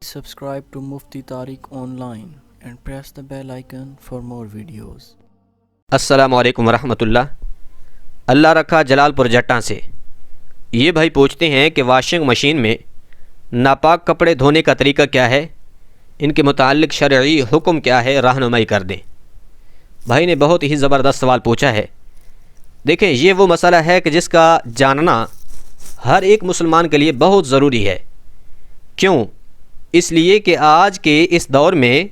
Subscribe to Mufti Tariq Online and press the bell icon for more videos. السلام علیکم ورحمۃ اللہ رکھا جلال پور جٹاں سے یہ بھائی پوچھتے ہیں کہ واشنگ مشین میں ناپاک کپڑے دھونے کا طریقہ کیا ہے، ان کے متعلق شرعی حکم کیا ہے، رہنمائی کر دیں۔ بھائی نے بہت ہی زبردست سوال پوچھا ہے۔ دیکھیں، یہ وہ مسئلہ ہے کہ جس کا جاننا ہر ایک مسلمان کے لیے بہت ضروری ہے۔ کیوں؟ اس لیے کہ آج کے اس دور میں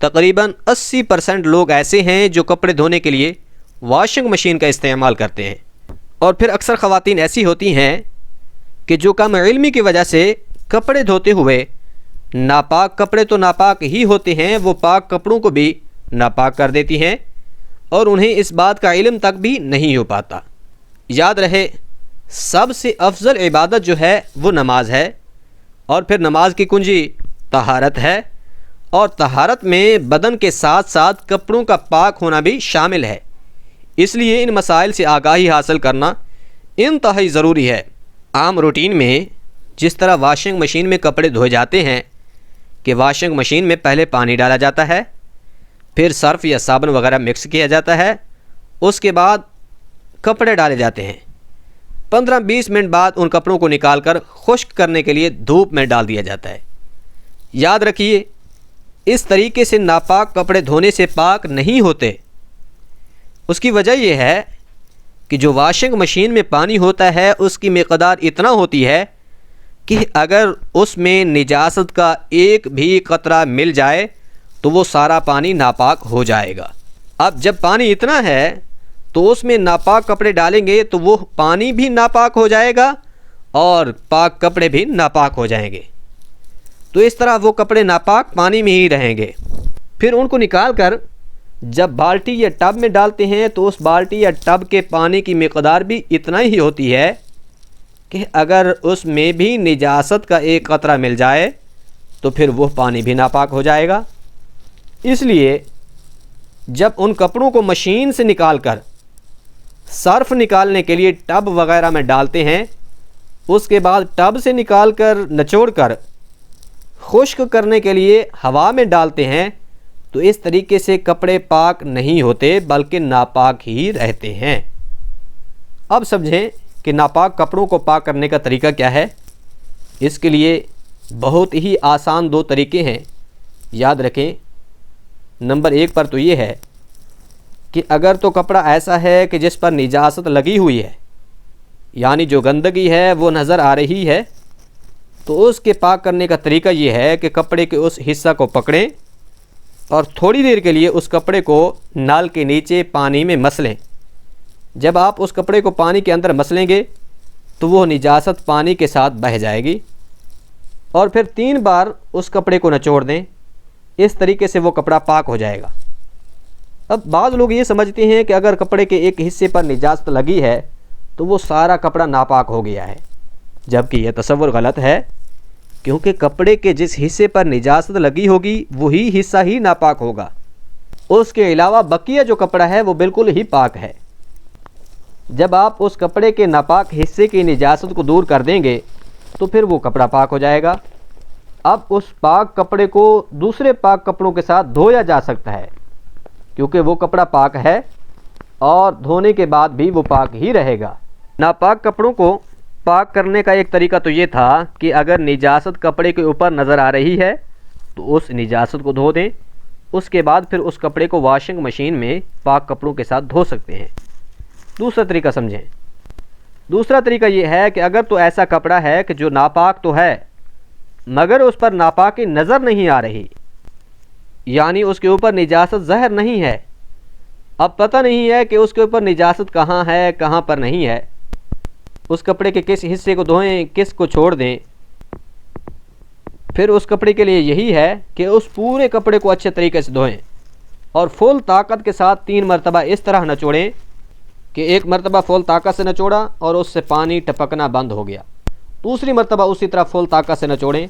تقریباً 80% لوگ ایسے ہیں جو کپڑے دھونے کے لیے واشنگ مشین کا استعمال کرتے ہیں، اور پھر اکثر خواتین ایسی ہوتی ہیں کہ جو کم علمی کی وجہ سے کپڑے دھوتے ہوئے ناپاک کپڑے تو ناپاک ہی ہوتے ہیں، وہ پاک کپڑوں کو بھی ناپاک کر دیتی ہیں اور انہیں اس بات کا علم تک بھی نہیں ہو پاتا۔ یاد رہے، سب سے افضل عبادت جو ہے وہ نماز ہے، اور پھر نماز کی کنجی طہارت ہے، اور طہارت میں بدن کے ساتھ ساتھ کپڑوں کا پاک ہونا بھی شامل ہے۔ اس لیے ان مسائل سے آگاہی حاصل کرنا انتہائی ضروری ہے۔ عام روٹین میں جس طرح واشنگ مشین میں کپڑے دھوئے جاتے ہیں کہ واشنگ مشین میں پہلے پانی ڈالا جاتا ہے، پھر سرف یا صابن وغیرہ مکس کیا جاتا ہے، اس کے بعد کپڑے ڈالے جاتے ہیں، 15-20 منٹ بعد ان کپڑوں کو نکال کر خشک کرنے کے لیے دھوپ میں ڈال دیا جاتا ہے۔ یاد رکھیے، اس طریقے سے ناپاک کپڑے دھونے سے پاک نہیں ہوتے۔ اس کی وجہ یہ ہے کہ جو واشنگ مشین میں پانی ہوتا ہے اس کی مقدار اتنا ہوتی ہے کہ اگر اس میں نجاست کا ایک بھی قطرہ مل جائے تو وہ سارا پانی ناپاک ہو جائے گا۔ اب جب پانی اتنا ہے تو اس میں ناپاک کپڑے ڈالیں گے تو وہ پانی بھی ناپاک ہو جائے گا اور پاک کپڑے بھی ناپاک ہو جائیں گے، تو اس طرح وہ کپڑے ناپاک پانی میں ہی رہیں گے۔ پھر ان کو نکال کر جب بالٹی یا ٹب میں ڈالتے ہیں تو اس بالٹی یا ٹب کے پانی کی مقدار بھی اتنا ہی ہوتی ہے کہ اگر اس میں بھی نجاست کا ایک قطرہ مل جائے تو پھر وہ پانی بھی ناپاک ہو جائے گا۔ اس لیے جب ان کپڑوں کو مشین سے نکال کر صرف نکالنے کے لیے ٹب وغیرہ میں ڈالتے ہیں، اس کے بعد ٹب سے نکال کر نچوڑ کر خشک کرنے کے لیے ہوا میں ڈالتے ہیں، تو اس طریقے سے کپڑے پاک نہیں ہوتے بلکہ ناپاک ہی رہتے ہیں۔ اب سمجھیں کہ ناپاک کپڑوں کو پاک کرنے کا طریقہ کیا ہے۔ اس کے لیے بہت ہی آسان 2 طریقے ہیں، یاد رکھیں۔ نمبر 1 پر تو یہ ہے کہ اگر تو کپڑا ایسا ہے کہ جس پر نجاست لگی ہوئی ہے، یعنی جو گندگی ہے وہ نظر آ رہی ہے، تو اس کے پاک کرنے کا طریقہ یہ ہے کہ کپڑے کے اس حصہ کو پکڑیں اور تھوڑی دیر کے لیے اس کپڑے کو نل کے نیچے پانی میں مسلیں۔ جب آپ اس کپڑے کو پانی کے اندر مسلیں گے تو وہ نجاست پانی کے ساتھ بہہ جائے گی، اور پھر 3 بار اس کپڑے کو نچوڑ دیں، اس طریقے سے وہ کپڑا پاک ہو جائے گا۔ اب بعض لوگ یہ سمجھتے ہیں کہ اگر کپڑے کے ایک حصے پر نجاست لگی ہے تو وہ سارا کپڑا ناپاک ہو گیا ہے، جبکہ یہ تصور غلط ہے، کیونکہ کپڑے کے جس حصے پر نجاست لگی ہوگی وہی حصہ ہی ناپاک ہوگا، اس کے علاوہ بقیہ جو کپڑا ہے وہ بالکل ہی پاک ہے۔ جب آپ اس کپڑے کے ناپاک حصے کی نجاست کو دور کر دیں گے تو پھر وہ کپڑا پاک ہو جائے گا۔ اب اس پاک کپڑے کو دوسرے پاک کپڑوں کے ساتھ دھویا جا سکتا ہے، کیونکہ وہ کپڑا پاک ہے اور دھونے کے بعد بھی وہ پاک ہی رہے گا۔ ناپاک کپڑوں کو پاک کرنے کا ایک طریقہ تو یہ تھا کہ اگر نجاست کپڑے کے اوپر نظر آ رہی ہے تو اس نجاست کو دھو دیں، اس کے بعد پھر اس کپڑے کو واشنگ مشین میں پاک کپڑوں کے ساتھ دھو سکتے ہیں۔ دوسرا طریقہ سمجھیں۔ دوسرا طریقہ یہ ہے کہ اگر تو ایسا کپڑا ہے کہ جو ناپاک تو ہے مگر اس پر ناپاکی نظر نہیں آ رہی، یعنی اس کے اوپر نجاست ظاہر نہیں ہے، اب پتہ نہیں ہے کہ اس کے اوپر نجاست کہاں ہے کہاں پر نہیں ہے، اس کپڑے کے کس حصے کو دھوئیں کس کو چھوڑ دیں، پھر اس کپڑے کے لیے یہی ہے کہ اس پورے کپڑے کو اچھے طریقے سے دھوئیں اور فل طاقت کے ساتھ 3 مرتبہ اس طرح نچوڑیں کہ ایک مرتبہ فل طاقت سے نچوڑا اور اس سے پانی ٹپکنا بند ہو گیا، دوسری مرتبہ اسی طرح فل طاقت سے نچوڑیں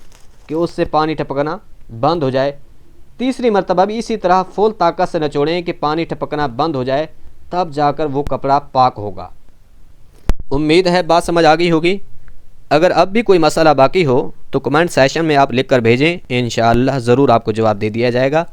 کہ اس سے پانی ٹپکنا بند ہو جائے، تیسری مرتبہ بھی اسی طرح فل طاقت سے نچوڑیں کہ پانی ٹپکنا بند ہو جائے، تب جا کر وہ کپڑا پاک ہوگا۔ امید ہے بات سمجھ آ گئی ہوگی۔ اگر اب بھی کوئی مسئلہ باقی ہو تو کمنٹ سیشن میں آپ لکھ کر بھیجیں، انشاءاللہ ضرور آپ کو جواب دے دیا جائے گا۔